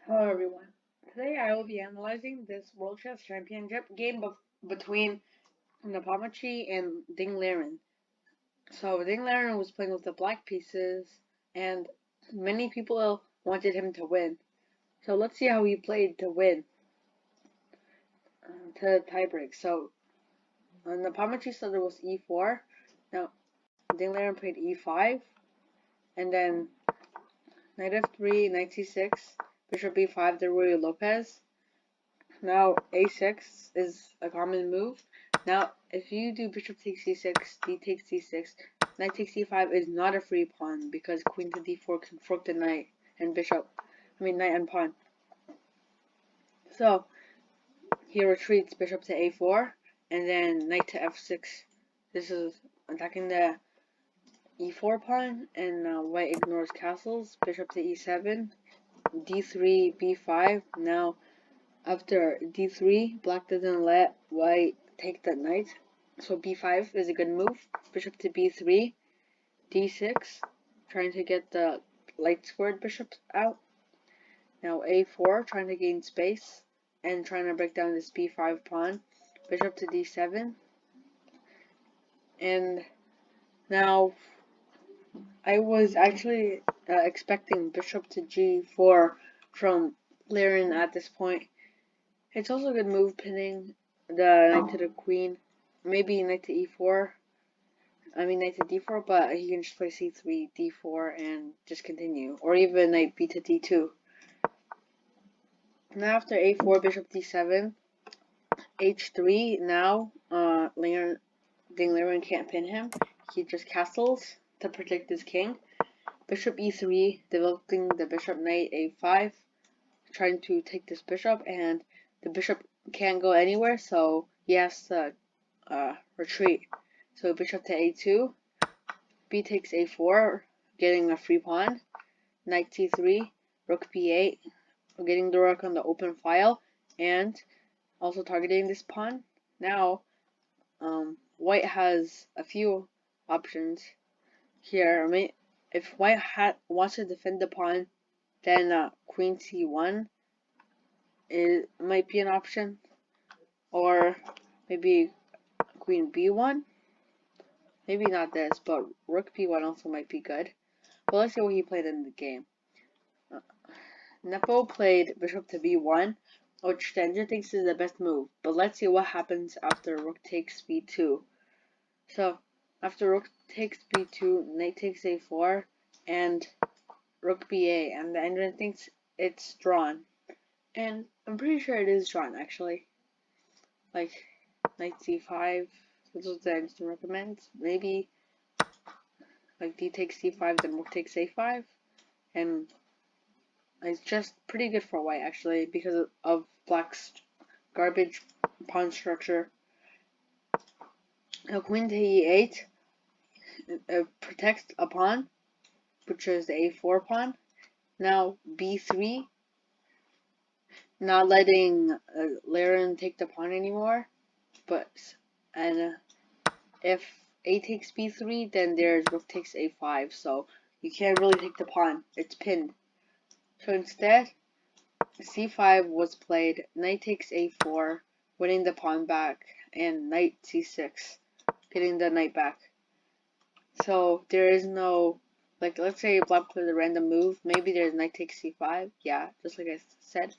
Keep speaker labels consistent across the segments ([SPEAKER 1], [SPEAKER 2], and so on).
[SPEAKER 1] Hello everyone. Today I will be analyzing this World Chess Championship game between Nepomniachtchi and Ding Liren. So Ding Liren was playing with the black pieces, and many people wanted him to win. So let's see how he played to win, to tiebreak. So Nepomniachtchi said it was e4. Now Ding Liren played e5, and then knight f3, knight c6, bishop b5 to Ruy Lopez. Now a6 is a common move. Now if you do bishop takes c6, d takes c6, knight takes c5 is not a free pawn because queen to d4 can fork the knight and knight and pawn. So he retreats bishop to a4 and then knight to f6. This is attacking the e4 pawn, and white ignores castles. Bishop to e7, d3, b5. Now after d3, black doesn't let white take the knight, so b5 is a good move. Bishop to b3, d6, trying to get the light squared bishop out. Now a4, trying to gain space and trying to break down this b5 pawn. Bishop to d7, and now I was actually expecting bishop to g4 from Liren at this point. It's also a good move, pinning the knight to the queen. Maybe knight to e4. Knight to d4, but he can just play c3, d4, and just continue. Or even knight b to d2. Now after a4, bishop d7, h3. Now, Ding Liren can't pin him. He just castles to protect his king. Bishop e3, developing the bishop knight a5, trying to take this bishop, and the bishop can't go anywhere, so he has to retreat. So bishop to a2, b takes a4, getting a free pawn, knight c3, rook b8, getting the rook on the open file, and also targeting this pawn. Now, white has a few options here. If white wants to defend the pawn, then queen c1 might be an option, or maybe queen b1. Maybe not this, but rook b1 also might be good. But let's see what he played in the game. Nepo played bishop to b1, which the engine thinks is the best move. But let's see what happens after rook takes b2. So after rook takes b2, knight takes a4, and rook b8, and the engine thinks it's drawn. And I'm pretty sure it is drawn, actually. Like knight c5, this is what the engine recommends. Maybe like d takes c5, then rook takes a5, and it's just pretty good for white, actually, because of black's garbage pawn structure. Now queen to e8 protects a pawn, which is the a4 pawn. Now b3, not letting Liren take the pawn anymore, and if a takes b3, then there's rook takes a5, so you can't really take the pawn, it's pinned. So instead, c5 was played, knight takes a4, winning the pawn back, and knight c6, getting the knight back. So there is no, like, let's say black plays a random move, maybe there's knight takes c5, yeah, just like I said,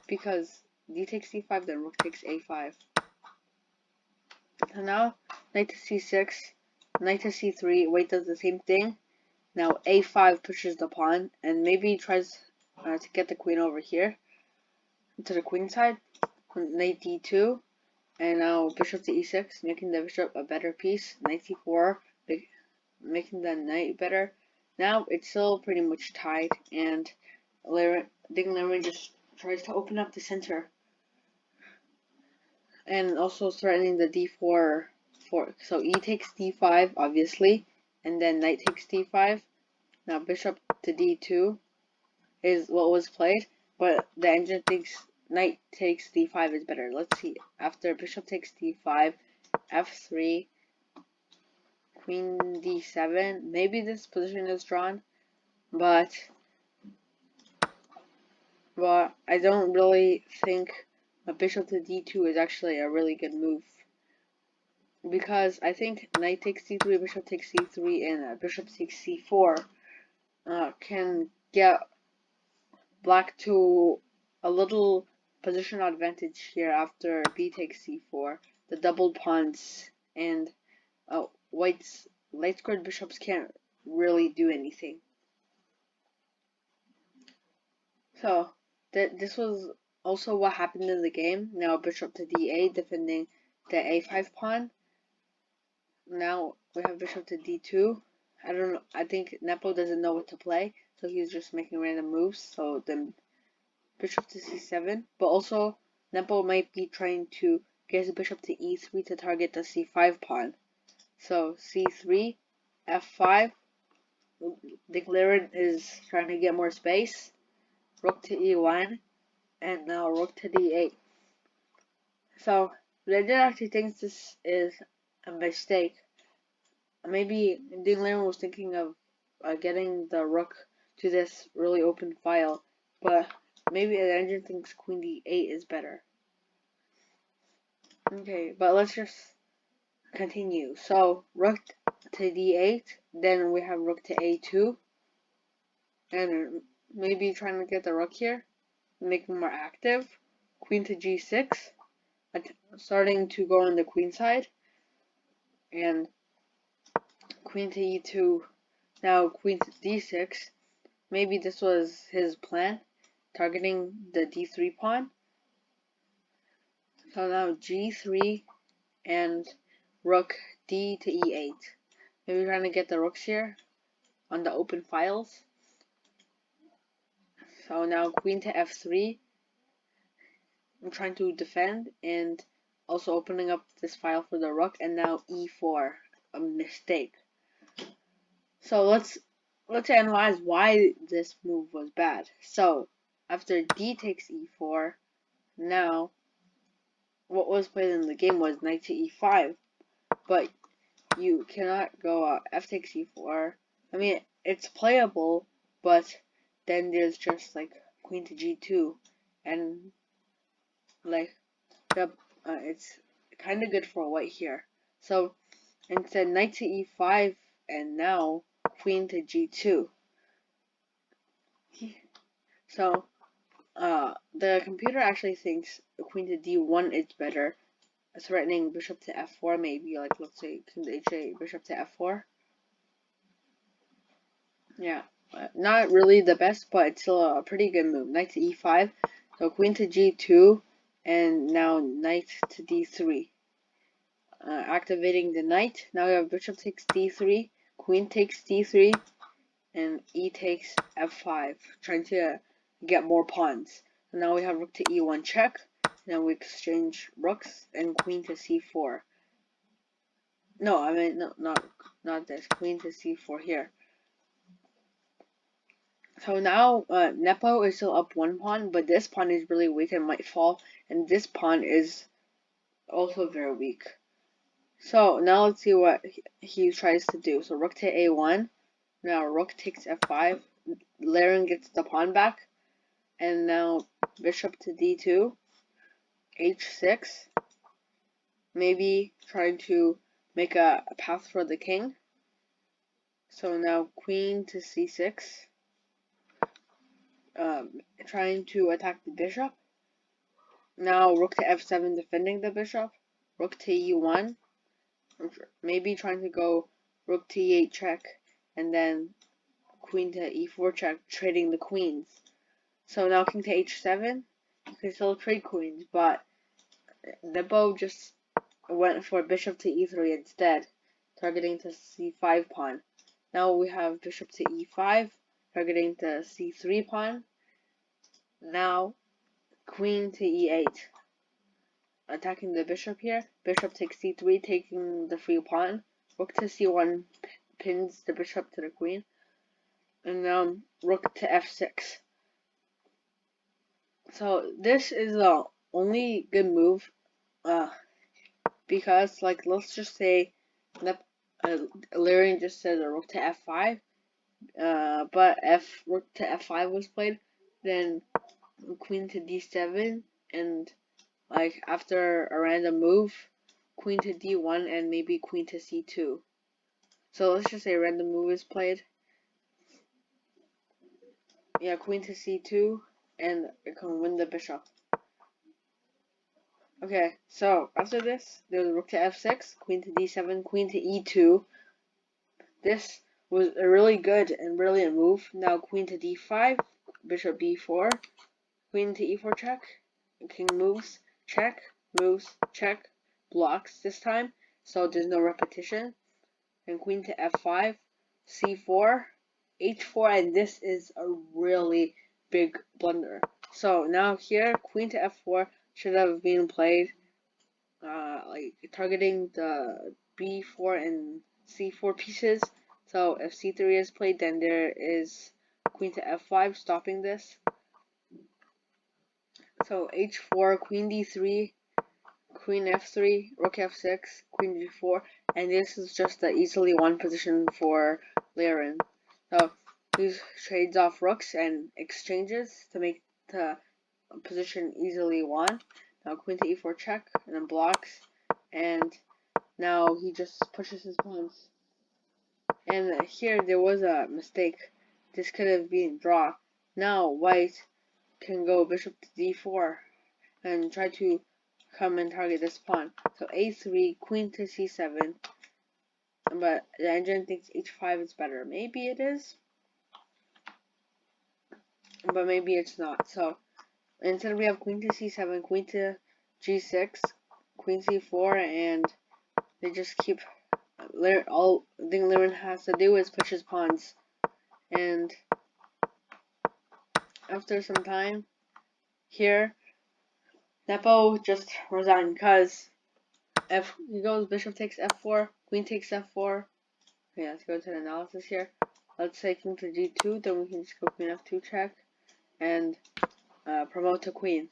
[SPEAKER 1] because d takes c5, then rook takes a5. So now, knight to c6, knight to c3, white does the same thing. Now a5 pushes the pawn, and maybe tries to get the queen over here, to the queen side. Knight d2, and now bishop to e6, making the bishop a better piece. Knight c4, making the knight better. Now it's still pretty much tied, and Ding Liren just tries to open up the center, and also threatening the d4 fork. So e takes d5, obviously, and then knight takes d5. Now bishop to d2 is what was played, but the engine thinks knight takes d5 is better. Let's see. After bishop takes d5, f3, queen d7. Maybe this position is drawn, but but I don't really think a bishop to d2 is actually a really good move. Because I think knight takes c3, bishop takes c3, and bishop takes c4 can get black to a little position advantage here after b takes c4. The doubled pawns and white's light squared bishops can't really do anything. So this was also what happened in the game. Now bishop to d8 defending the a5 pawn. Now we have bishop to d2. I don't know. I think Nepo doesn't know what to play, so he's just making random moves. So then bishop to c7. But also Nepo might be trying to get his bishop to e3 to target the c5 pawn. So c3, f5. I think Liren is trying to get more space. Rook to e1, and now rook to d8. So Liren actually thinks this is a mistake. Maybe Liren was thinking of getting the rook to this really open file, but maybe the engine thinks queen d8 is better. Okay, but let's just continue. So rook to d8, then we have rook to a2, and maybe trying to get the rook here, make him more active. Queen to g6, starting to go on the queen side, and queen to e2, now queen to d6. Maybe this was his plan, targeting the d3 pawn. So now g3 and rook d to e8. Maybe trying to get the rooks here on the open files. So now queen to f3. I'm trying to defend and also opening up this file for the rook, and now e4, a mistake. So let's analyze why this move was bad. So after d takes e4, now what was played in the game was knight to e5, but you cannot go f takes e4. I mean, it's playable, but then there's just like queen to g2, and like it's kind of good for white here. So instead knight to e5, and now queen to g2. So the computer actually thinks queen to d1 is better, threatening bishop to f4 maybe, like let's say king to h8, bishop to f4. Yeah, not really the best, but it's still a pretty good move. Knight to e5, so queen to g2, and now knight to d3. Activating the knight. Now we have bishop takes d3, queen takes d3, and e takes f5, trying to get more pawns. And now we have rook to e1 check. Now we exchange rooks and queen to c4. No, I mean no, not this. Queen to c4 here. So now Nepo is still up one pawn, but this pawn is really weak and might fall, and this pawn is also very weak. So now let's see what he tries to do. So rook to a1. Now rook takes f5. Liren gets the pawn back, and now bishop to d2, h6. Maybe trying to make a path for the king. So now queen to c6. Trying to attack the bishop. Now rook to f7 defending the bishop. Rook to e1. Maybe trying to go rook to e8 check, and then queen to e4 check, trading the queens. So now king to h7. You can still trade queens, but Nepo just went for bishop to e3 instead, targeting the c5 pawn. Now we have bishop to e5, targeting the c3 pawn. Now queen to e8, attacking the bishop here. Bishop takes c3, taking the free pawn. Rook to c1 pins the bishop to the queen. And now rook to f6. So this is the only good move, because like let's just say Liren just said a rook to f5, but if rook to f5 was played, then queen to d7, and like after a random move, queen to d1 and maybe queen to c2. So let's just say a random move is played. Yeah, queen to c2, and it can win the bishop. Okay, so after this, there's rook to f6, queen to d7, queen to e2. This was a really good and brilliant move. Now queen to d5, bishop b4, queen to e4 check, king moves, check, moves, check, blocks this time, so there's no repetition. And queen to f5, c4, h4, and this is a really big blunder. So now here, queen to f4 should have been played like targeting the b4 and c4 pieces. So if c3 is played, then there is queen to f5 stopping this. So h4, queen d3, queen f3, rook f6, queen g4, and this is just the easily won position for Liren. So he trades off rooks and exchanges to make the position easily won. Now queen to e4 check, and then blocks, and now he just pushes his pawns. And here there was a mistake. This could have been draw. Now white can go bishop to d4 and try to come and target this pawn. So a3, queen to c7, but the engine thinks h5 is better. Maybe it is, but maybe it's not. So instead we have queen to c7, queen to g6, queen c4, and they just keep all the thing Liren has to do is push his pawns. And after some time, here, Nepo just resigned because if he goes bishop takes f4, queen takes f4. Okay, let's go to the analysis here. Let's say king to g2, then we can just go queen f2 check and promote to queen.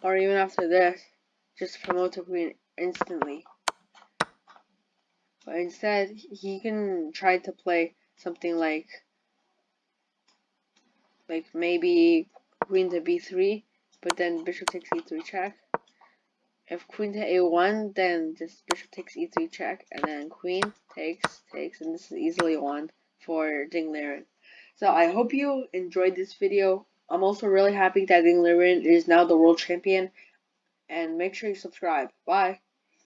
[SPEAKER 1] Or even after this, just promote to queen instantly. But instead, he can try to play something like maybe queen to b3, but then bishop takes e3 check. If queen to a1, then just bishop takes e3 check, and then queen takes, and this is easily won for Ding Liren. So I hope you enjoyed this video. I'm also really happy that Ding Liren is now the world champion, and make sure you subscribe. Bye!